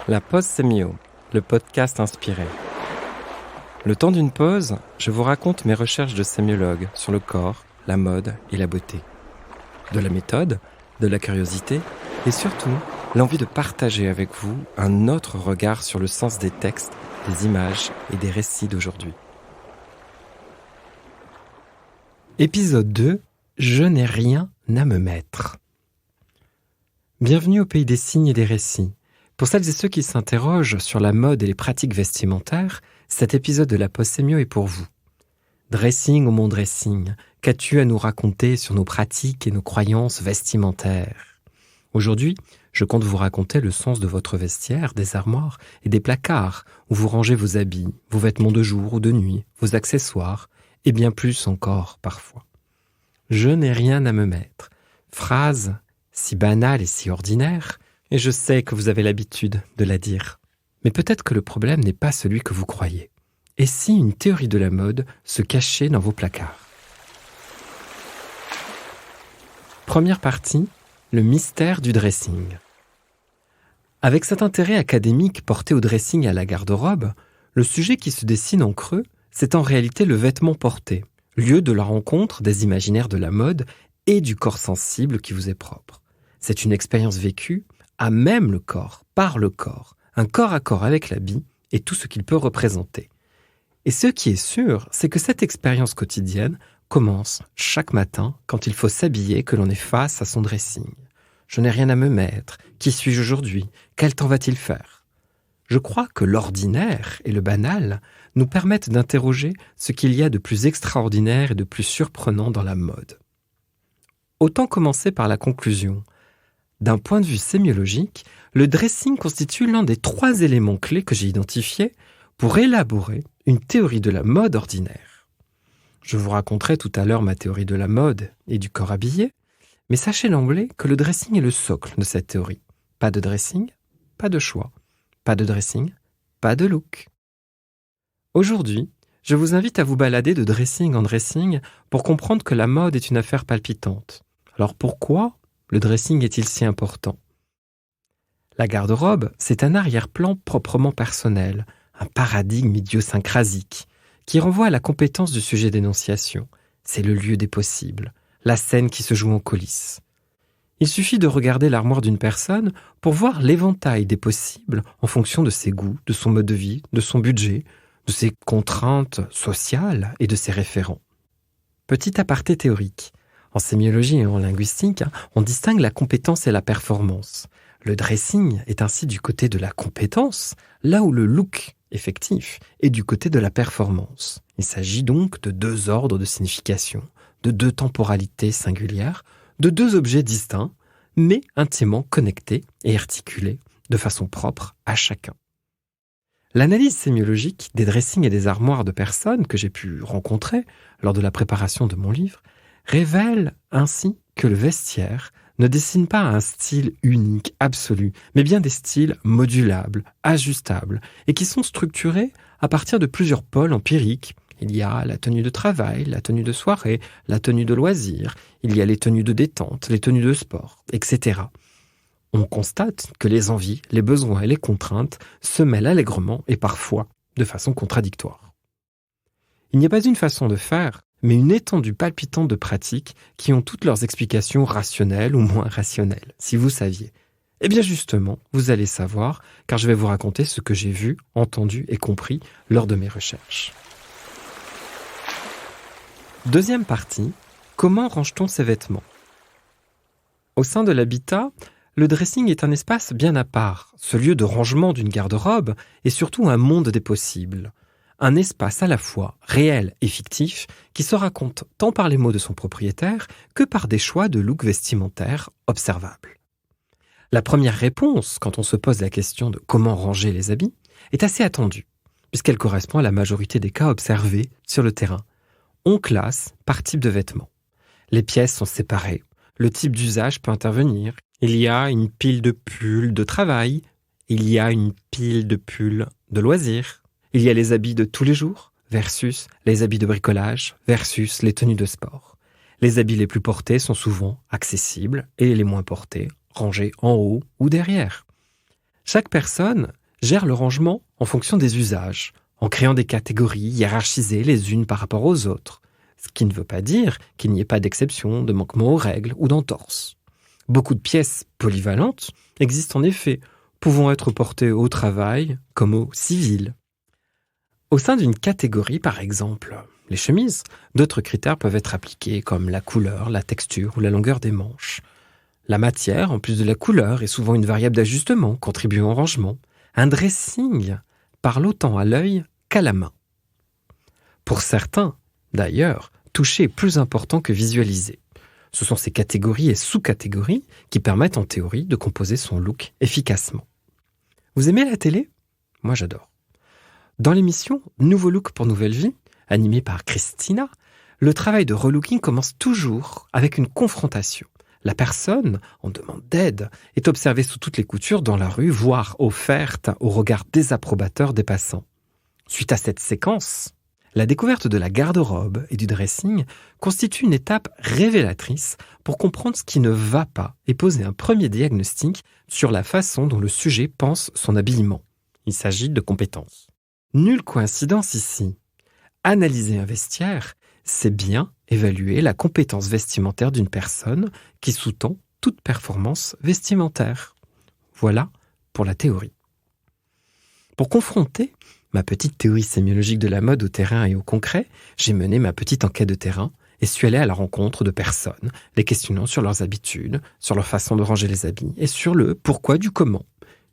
La pause sémio, le podcast inspiré. Le temps d'une pause, je vous raconte mes recherches de sémiologue sur le corps, la mode et la beauté. De la méthode, de la curiosité et surtout l'envie de partager avec vous un autre regard sur le sens des textes, des images et des récits d'aujourd'hui. Épisode 2, je n'ai rien à me mettre. Bienvenue au pays des signes et des récits. Pour celles et ceux qui s'interrogent sur la mode et les pratiques vestimentaires, cet épisode de la pause sémio est pour vous. Dressing ou mon dressing, qu'as-tu à nous raconter sur nos pratiques et nos croyances vestimentaires ? Aujourd'hui, je compte vous raconter le sens de votre vestiaire, des armoires et des placards où vous rangez vos habits, vos vêtements de jour ou de nuit, vos accessoires et bien plus encore parfois. Je n'ai rien à me mettre. Phrase si banale et si ordinaire, et je sais que vous avez l'habitude de la dire. Mais peut-être que le problème n'est pas celui que vous croyez. Et si une théorie de la mode se cachait dans vos placards ? Première partie, le mystère du dressing. Avec cet intérêt académique porté au dressing et à la garde-robe, le sujet qui se dessine en creux, c'est en réalité le vêtement porté, lieu de la rencontre des imaginaires de la mode et du corps sensible qui vous est propre. C'est une expérience vécue à même le corps, par le corps, un corps à corps avec l'habit et tout ce qu'il peut représenter. Et ce qui est sûr, c'est que cette expérience quotidienne commence chaque matin quand il faut s'habiller, que l'on est face à son dressing. Je n'ai rien à me mettre. Qui suis-je aujourd'hui ? Quel temps va-t-il faire ? Je crois que l'ordinaire et le banal nous permettent d'interroger ce qu'il y a de plus extraordinaire et de plus surprenant dans la mode. Autant commencer par la conclusion. D'un point de vue sémiologique, le dressing constitue l'un des 3 éléments clés que j'ai identifiés pour élaborer une théorie de la mode ordinaire. Je vous raconterai tout à l'heure ma théorie de la mode et du corps habillé, mais sachez d'emblée que le dressing est le socle de cette théorie. Pas de dressing, pas de choix. Pas de dressing, pas de look. Aujourd'hui, je vous invite à vous balader de dressing en dressing pour comprendre que la mode est une affaire palpitante. Alors pourquoi le dressing est-il si important ? La garde-robe, c'est un arrière-plan proprement personnel, un paradigme idiosyncrasique, qui renvoie à la compétence du sujet d'énonciation. C'est le lieu des possibles, la scène qui se joue en coulisses. Il suffit de regarder l'armoire d'une personne pour voir l'éventail des possibles en fonction de ses goûts, de son mode de vie, de son budget, de ses contraintes sociales et de ses référents. Petit aparté théorique. En sémiologie et en linguistique, on distingue la compétence et la performance. Le dressing est ainsi du côté de la compétence, là où le look effectif est du côté de la performance. Il s'agit donc de 2 ordres de signification, de 2 temporalités singulières, de 2 objets distincts, mais intimement connectés et articulés de façon propre à chacun. L'analyse sémiologique des dressings et des armoires de personnes que j'ai pu rencontrer lors de la préparation de mon livre révèle ainsi que le vestiaire ne dessine pas un style unique, absolu, mais bien des styles modulables, ajustables, et qui sont structurés à partir de plusieurs pôles empiriques. Il y a la tenue de travail, la tenue de soirée, la tenue de loisir, il y a les tenues de détente, les tenues de sport, etc. On constate que les envies, les besoins et les contraintes se mêlent allègrement et parfois de façon contradictoire. Il n'y a pas une façon de faire, mais une étendue palpitante de pratiques qui ont toutes leurs explications rationnelles ou moins rationnelles, si vous saviez. Eh bien justement, vous allez savoir, car je vais vous raconter ce que j'ai vu, entendu et compris lors de mes recherches. Deuxième partie, comment range-t-on ses vêtements ? Au sein de l'habitat, le dressing est un espace bien à part. Ce lieu de rangement d'une garde-robe est surtout un monde des possibles. Un espace à la fois réel et fictif qui se raconte tant par les mots de son propriétaire que par des choix de look vestimentaire observables. La première réponse, quand on se pose la question de comment ranger les habits, est assez attendue, puisqu'elle correspond à la majorité des cas observés sur le terrain. On classe par type de vêtements. Les pièces sont séparées, le type d'usage peut intervenir. Il y a une pile de pulls de travail, il y a une pile de pulls de loisirs. Il y a les habits de tous les jours versus les habits de bricolage versus les tenues de sport. Les habits les plus portés sont souvent accessibles et les moins portés rangés en haut ou derrière. Chaque personne gère le rangement en fonction des usages, en créant des catégories hiérarchisées les unes par rapport aux autres, ce qui ne veut pas dire qu'il n'y ait pas d'exception, de manquement aux règles ou d'entorse. Beaucoup de pièces polyvalentes existent en effet, pouvant être portées au travail comme au civil. Au sein d'une catégorie, par exemple, les chemises, d'autres critères peuvent être appliqués comme la couleur, la texture ou la longueur des manches. La matière, en plus de la couleur, est souvent une variable d'ajustement, contribuant au rangement. Un dressing parle autant à l'œil qu'à la main. Pour certains, d'ailleurs, toucher est plus important que visualiser. Ce sont ces catégories et sous-catégories qui permettent en théorie de composer son look efficacement. Vous aimez la télé ? Moi j'adore. Dans l'émission Nouveau look pour nouvelle vie, animée par Christina, le travail de relooking commence toujours avec une confrontation. La personne, en demande d'aide, est observée sous toutes les coutures dans la rue, voire offerte au regard désapprobateur des passants. Suite à cette séquence, la découverte de la garde-robe et du dressing constitue une étape révélatrice pour comprendre ce qui ne va pas et poser un premier diagnostic sur la façon dont le sujet pense son habillement. Il s'agit de compétences. Nulle coïncidence ici. Analyser un vestiaire, c'est bien évaluer la compétence vestimentaire d'une personne qui sous-tend toute performance vestimentaire. Voilà pour la théorie. Pour confronter ma petite théorie sémiologique de la mode au terrain et au concret, j'ai mené ma petite enquête de terrain et suis allé à la rencontre de personnes, les questionnant sur leurs habitudes, sur leur façon de ranger les habits et sur le pourquoi du comment.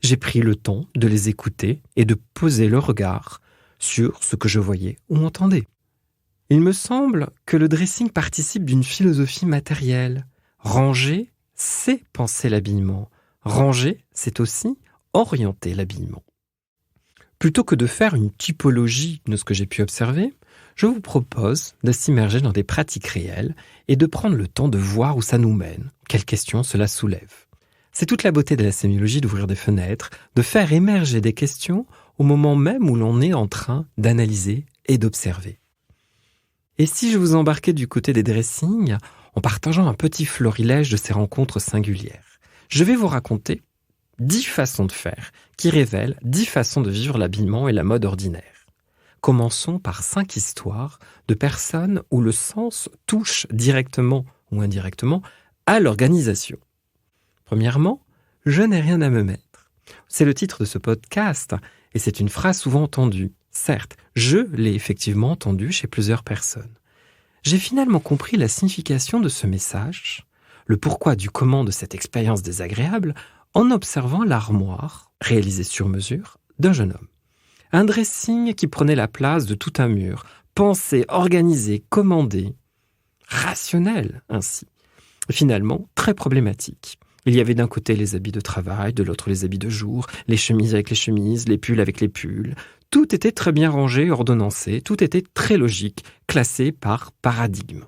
J'ai pris le temps de les écouter et de poser le regard sur ce que je voyais ou entendais. Il me semble que le dressing participe d'une philosophie matérielle. Ranger, c'est penser l'habillement. Ranger, c'est aussi orienter l'habillement. Plutôt que de faire une typologie de ce que j'ai pu observer, je vous propose de s'immerger dans des pratiques réelles et de prendre le temps de voir où ça nous mène, quelles questions cela soulève. C'est toute la beauté de la sémiologie d'ouvrir des fenêtres, de faire émerger des questions au moment même où l'on est en train d'analyser et d'observer. Et si je vous embarquais du côté des dressings, en partageant un petit florilège de ces rencontres singulières, je vais vous raconter 10 façons de faire qui révèlent 10 façons de vivre l'habillement et la mode ordinaire. Commençons par 5 histoires de personnes où le sens touche directement ou indirectement à l'organisation. Premièrement, « Je n'ai rien à me mettre ». C'est le titre de ce podcast et c'est une phrase souvent entendue. Certes, je l'ai effectivement entendue chez plusieurs personnes. J'ai finalement compris la signification de ce message, le pourquoi du comment de cette expérience désagréable, en observant l'armoire, réalisée sur mesure, d'un jeune homme. Un dressing qui prenait la place de tout un mur, pensé, organisé, commandé, rationnel ainsi. Finalement, très problématique. Il y avait d'un côté les habits de travail, de l'autre les habits de jour, les chemises avec les chemises, les pulls avec les pulls. Tout était très bien rangé, ordonnancé, tout était très logique, classé par paradigme.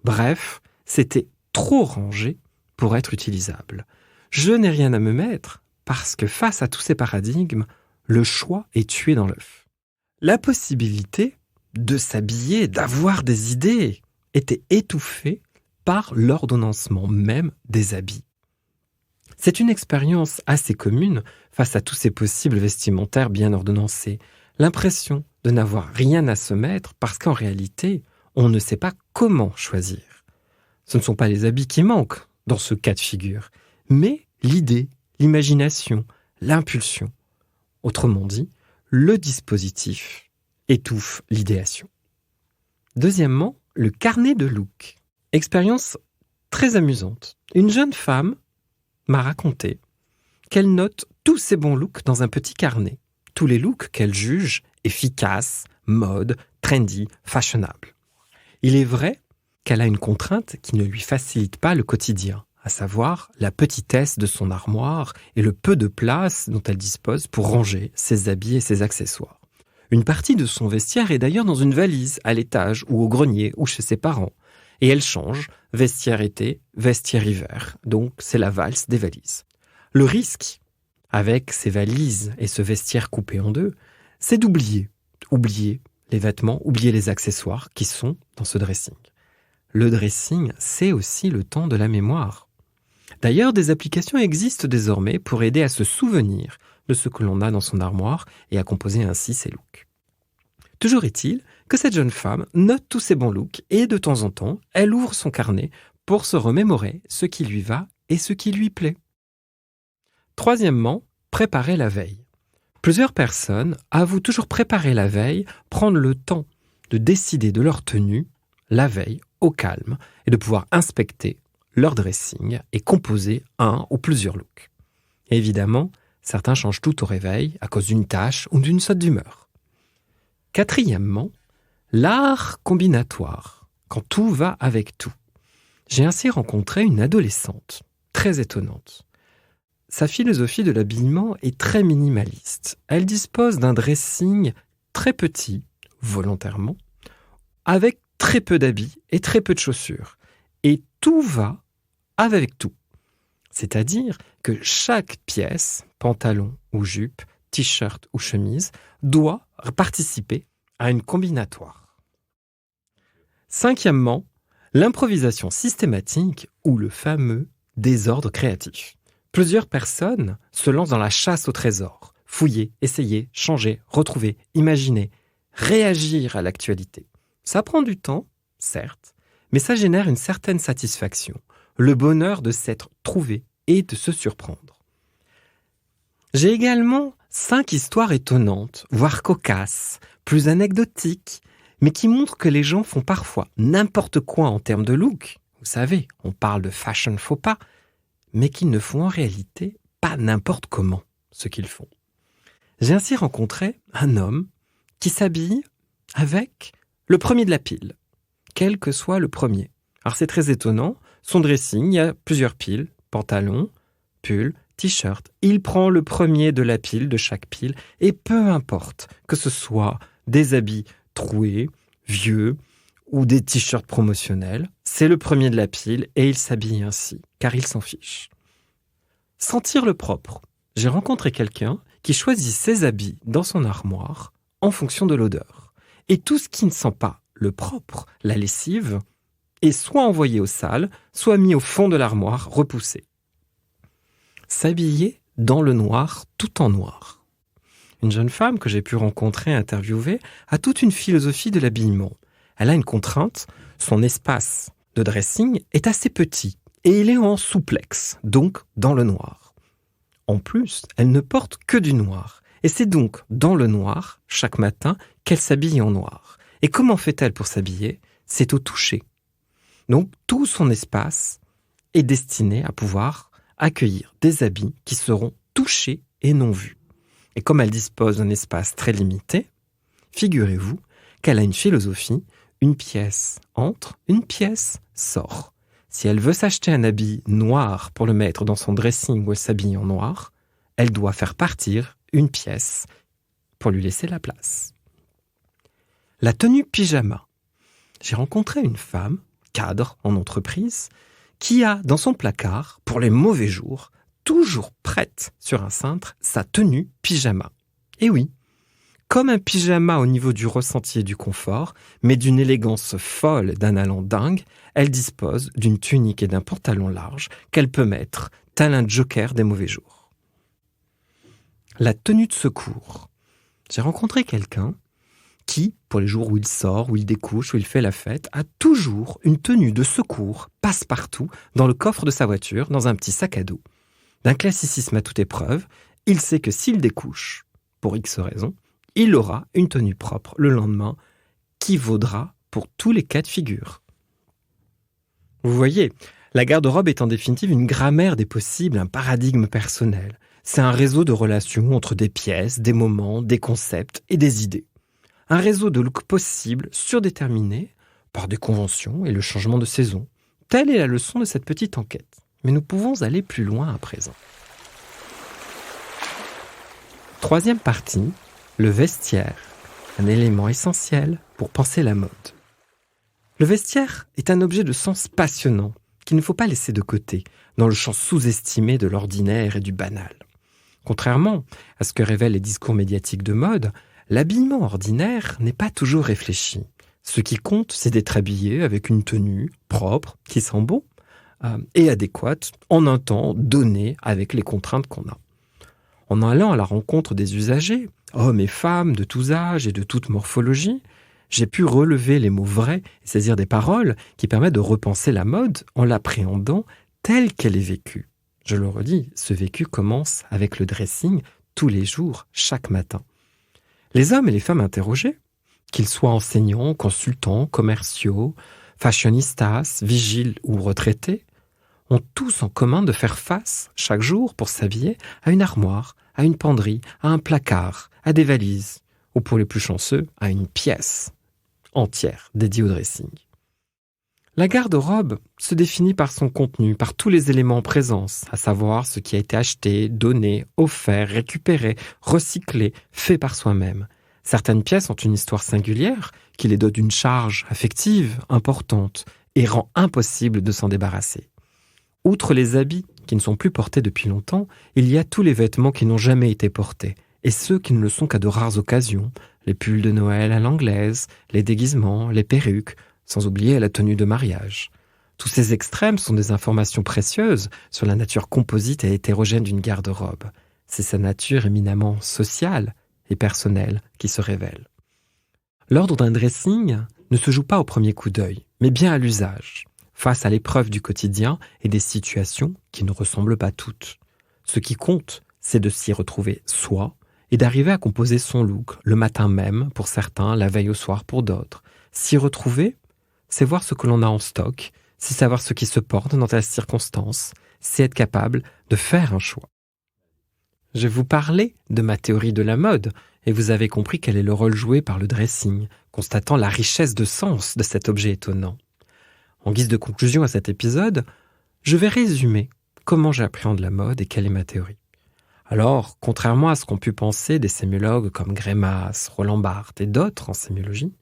Bref, c'était trop rangé pour être utilisable. Je n'ai rien à me mettre parce que face à tous ces paradigmes, le choix est tué dans l'œuf. La possibilité de s'habiller, d'avoir des idées, était étouffée par l'ordonnancement même des habits. C'est une expérience assez commune face à tous ces possibles vestimentaires bien ordonnancés. L'impression de n'avoir rien à se mettre parce qu'en réalité, on ne sait pas comment choisir. Ce ne sont pas les habits qui manquent dans ce cas de figure, mais l'idée, l'imagination, l'impulsion. Autrement dit, le dispositif étouffe l'idéation. Deuxièmement, le carnet de look. Expérience très amusante. Une jeune femme m'a raconté qu'elle note tous ses bons looks dans un petit carnet. Tous les looks qu'elle juge efficaces, mode, trendy, fashionable. Il est vrai qu'elle a une contrainte qui ne lui facilite pas le quotidien, à savoir la petitesse de son armoire et le peu de place dont elle dispose pour ranger ses habits et ses accessoires. Une partie de son vestiaire est d'ailleurs dans une valise, à l'étage ou au grenier ou chez ses parents. Et elle change, vestiaire été, vestiaire hiver. Donc c'est la valse des valises. Le risque, avec ces valises et ce vestiaire coupé en deux, c'est d'oublier. Oublier les vêtements, oublier les accessoires qui sont dans ce dressing. Le dressing, c'est aussi le temps de la mémoire. D'ailleurs, des applications existent désormais pour aider à se souvenir de ce que l'on a dans son armoire et à composer ainsi ses looks. Toujours est-il que cette jeune femme note tous ses bons looks et de temps en temps, elle ouvre son carnet pour se remémorer ce qui lui va et ce qui lui plaît. Troisièmement, préparer la veille. Plusieurs personnes avouent toujours préparer la veille, prendre le temps de décider de leur tenue la veille au calme et de pouvoir inspecter leur dressing et composer un ou plusieurs looks. Et évidemment, certains changent tout au réveil à cause d'une tâche ou d'une saute d'humeur. Quatrièmement, l'art combinatoire, quand tout va avec tout. J'ai ainsi rencontré une adolescente, très étonnante. Sa philosophie de l'habillement est très minimaliste. Elle dispose d'un dressing très petit, volontairement, avec très peu d'habits et très peu de chaussures. Et tout va avec tout. C'est-à-dire que chaque pièce, pantalon ou jupe, t-shirt ou chemise, doit participer à une combinatoire. Cinquièmement, l'improvisation systématique ou le fameux désordre créatif. Plusieurs personnes se lancent dans la chasse au trésor. Fouiller, essayer, changer, retrouver, imaginer, réagir à l'actualité. Ça prend du temps, certes, mais ça génère une certaine satisfaction, le bonheur de s'être trouvé et de se surprendre. J'ai également 5 histoires étonnantes, voire cocasses, plus anecdotiques, mais qui montrent que les gens font parfois n'importe quoi en termes de look. Vous savez, on parle de fashion faux pas, mais qu'ils ne font en réalité pas n'importe comment ce qu'ils font. J'ai ainsi rencontré un homme qui s'habille avec le premier de la pile, quel que soit le premier. Alors c'est très étonnant, son dressing, il y a plusieurs piles, pantalon, pull, t-shirt. Il prend le premier de la pile, de chaque pile, et peu importe que ce soit des habits troués, vieux, ou des t-shirts promotionnels, c'est le premier de la pile et il s'habille ainsi, car il s'en fiche. Sentir le propre. J'ai rencontré quelqu'un qui choisit ses habits dans son armoire en fonction de l'odeur. Et tout ce qui ne sent pas le propre, la lessive, est soit envoyé aux salles, soit mis au fond de l'armoire, repoussé. S'habiller dans le noir, tout en noir. Une jeune femme que j'ai pu rencontrer et interviewer a toute une philosophie de l'habillement. Elle a une contrainte, son espace de dressing est assez petit et il est en souplex, donc dans le noir. En plus, elle ne porte que du noir et c'est donc dans le noir, chaque matin, qu'elle s'habille en noir. Et comment fait-elle pour s'habiller ? C'est au toucher. Donc tout son espace est destiné à pouvoir accueillir des habits qui seront touchés et non vus. Et comme elle dispose d'un espace très limité, figurez-vous qu'elle a une philosophie. Une pièce entre, une pièce sort. Si elle veut s'acheter un habit noir pour le mettre dans son dressing où elle s'habille en noir, elle doit faire partir une pièce pour lui laisser la place. La tenue pyjama. J'ai rencontré une femme, cadre en entreprise, qui a dans son placard, pour les mauvais jours, toujours prête sur un cintre sa tenue pyjama. Et oui, comme un pyjama au niveau du ressenti et du confort, mais d'une élégance folle, d'un allant dingue, elle dispose d'une tunique et d'un pantalon large qu'elle peut mettre tel un joker des mauvais jours. La tenue de secours. J'ai rencontré quelqu'un qui, pour les jours où il sort, où il découche, où il fait la fête, a toujours une tenue de secours passe-partout dans le coffre de sa voiture, dans un petit sac à dos. D'un classicisme à toute épreuve, il sait que s'il découche, pour X raisons, il aura une tenue propre le lendemain qui vaudra pour tous les cas de figure. Vous voyez, la garde-robe est en définitive une grammaire des possibles, un paradigme personnel. C'est un réseau de relations entre des pièces, des moments, des concepts et des idées. Un réseau de looks possibles surdéterminés par des conventions et le changement de saison. Telle est la leçon de cette petite enquête. Mais nous pouvons aller plus loin à présent. Troisième partie. Le vestiaire, un élément essentiel pour penser la mode. Le vestiaire est un objet de sens passionnant qu'il ne faut pas laisser de côté dans le champ sous-estimé de l'ordinaire et du banal. Contrairement à ce que révèlent les discours médiatiques de mode, l'habillement ordinaire n'est pas toujours réfléchi. Ce qui compte, c'est d'être habillé avec une tenue propre, qui sent bon, et adéquate en un temps donné avec les contraintes qu'on a. En allant à la rencontre des usagers, hommes et femmes de tous âges et de toute morphologie, j'ai pu relever les mots vrais et saisir des paroles qui permettent de repenser la mode en l'appréhendant telle qu'elle est vécue. Je le redis, ce vécu commence avec le dressing tous les jours, chaque matin. Les hommes et les femmes interrogés, qu'ils soient enseignants, consultants, commerciaux, fashionistas, vigiles ou retraités, ont tous en commun de faire face, chaque jour, pour s'habiller, à une armoire, à une penderie, à un placard, à des valises, ou pour les plus chanceux, à une pièce entière dédiée au dressing. La garde-robe se définit par son contenu, par tous les éléments en présence, à savoir ce qui a été acheté, donné, offert, récupéré, recyclé, fait par soi-même. Certaines pièces ont une histoire singulière qui les dote d'une charge affective importante et rend impossible de s'en débarrasser. Outre les habits qui ne sont plus portés depuis longtemps, il y a tous les vêtements qui n'ont jamais été portés, et ceux qui ne le sont qu'à de rares occasions, les pulls de Noël à l'anglaise, les déguisements, les perruques, sans oublier la tenue de mariage. Tous ces extrêmes sont des informations précieuses sur la nature composite et hétérogène d'une garde-robe. C'est sa nature éminemment sociale et personnelle qui se révèle. L'ordre d'un dressing ne se joue pas au premier coup d'œil, mais bien à l'usage, face à l'épreuve du quotidien et des situations qui ne ressemblent pas toutes. Ce qui compte, c'est de s'y retrouver soi et d'arriver à composer son look le matin même pour certains, la veille au soir pour d'autres. S'y retrouver, c'est voir ce que l'on a en stock, c'est savoir ce qui se porte dans telle circonstance, c'est être capable de faire un choix. Je vous parlais de ma théorie de la mode, et vous avez compris quel est le rôle joué par le dressing, constatant la richesse de sens de cet objet étonnant. En guise de conclusion à cet épisode, je vais résumer comment j'appréhende la mode et quelle est ma théorie. Alors, contrairement à ce qu'ont pu penser des sémiologues comme Greimas, Roland Barthes et d'autres en sémiologie,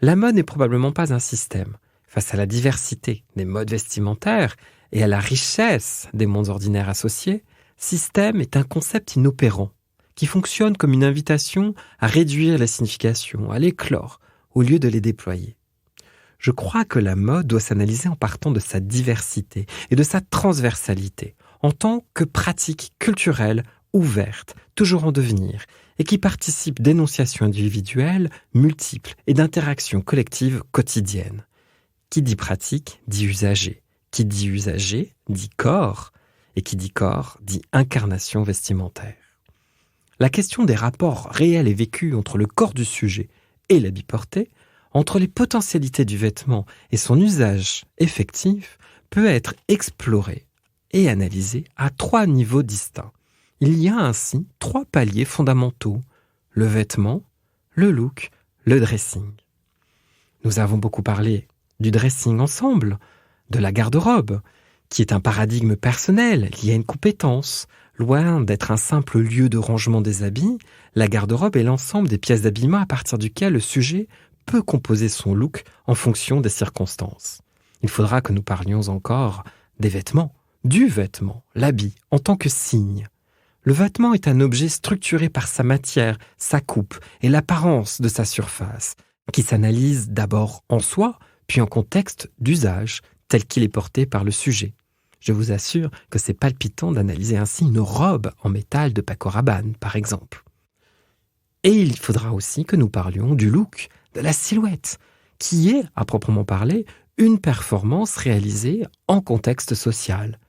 la mode n'est probablement pas un système. Face à la diversité des modes vestimentaires et à la richesse des mondes ordinaires associés, système est un concept inopérant qui fonctionne comme une invitation à réduire les significations, à les clore, au lieu de les déployer. Je crois que la mode doit s'analyser en partant de sa diversité et de sa transversalité, en tant que pratique culturelle ouverte, toujours en devenir, et qui participe d'énonciations individuelles multiples et d'interactions collectives quotidiennes. Qui dit pratique, dit usager. Qui dit usager, dit corps. Et qui dit corps, dit incarnation vestimentaire. La question des rapports réels et vécus entre le corps du sujet et l'habit porté, entre les potentialités du vêtement et son usage effectif, peut être explorée et analysée à 3 niveaux distincts. Il y a ainsi 3 paliers fondamentaux, le vêtement, le look, le dressing. Nous avons beaucoup parlé du dressing ensemble, de la garde-robe, qui est un paradigme personnel lié à une compétence. Loin d'être un simple lieu de rangement des habits, la garde-robe est l'ensemble des pièces d'habillement à partir duquel le sujet peut composer son look en fonction des circonstances. Il faudra que nous parlions encore des vêtements, du vêtement, l'habit, en tant que signe. Le vêtement est un objet structuré par sa matière, sa coupe et l'apparence de sa surface, qui s'analyse d'abord en soi, puis en contexte d'usage, tel qu'il est porté par le sujet. Je vous assure que c'est palpitant d'analyser ainsi une robe en métal de Paco Rabanne, par exemple. Et il faudra aussi que nous parlions du look, de la silhouette, qui est, à proprement parler, une performance réalisée en contexte social.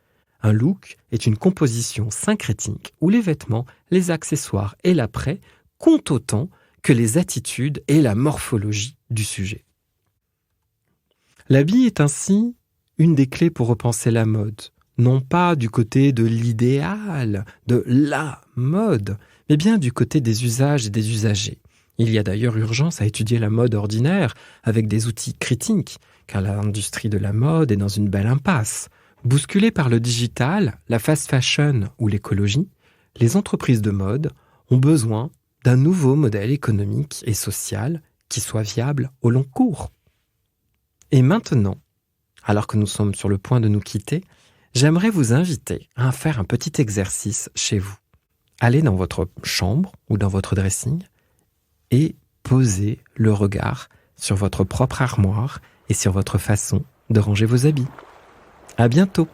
Un look est une composition syncrétique où les vêtements, les accessoires et l'après comptent autant que les attitudes et la morphologie du sujet. L'habit est ainsi une des clés pour repenser la mode, non pas du côté de l'idéal, de la mode, mais bien du côté des usages et des usagers. Il y a d'ailleurs urgence à étudier la mode ordinaire avec des outils critiques, car l'industrie de la mode est dans une belle impasse. Bousculées par le digital, la fast fashion ou l'écologie, les entreprises de mode ont besoin d'un nouveau modèle économique et social qui soit viable au long cours. Et maintenant, alors que nous sommes sur le point de nous quitter, j'aimerais vous inviter à faire un petit exercice chez vous. Allez dans votre chambre ou dans votre dressing et posez le regard sur votre propre armoire et sur votre façon de ranger vos habits. À bientôt.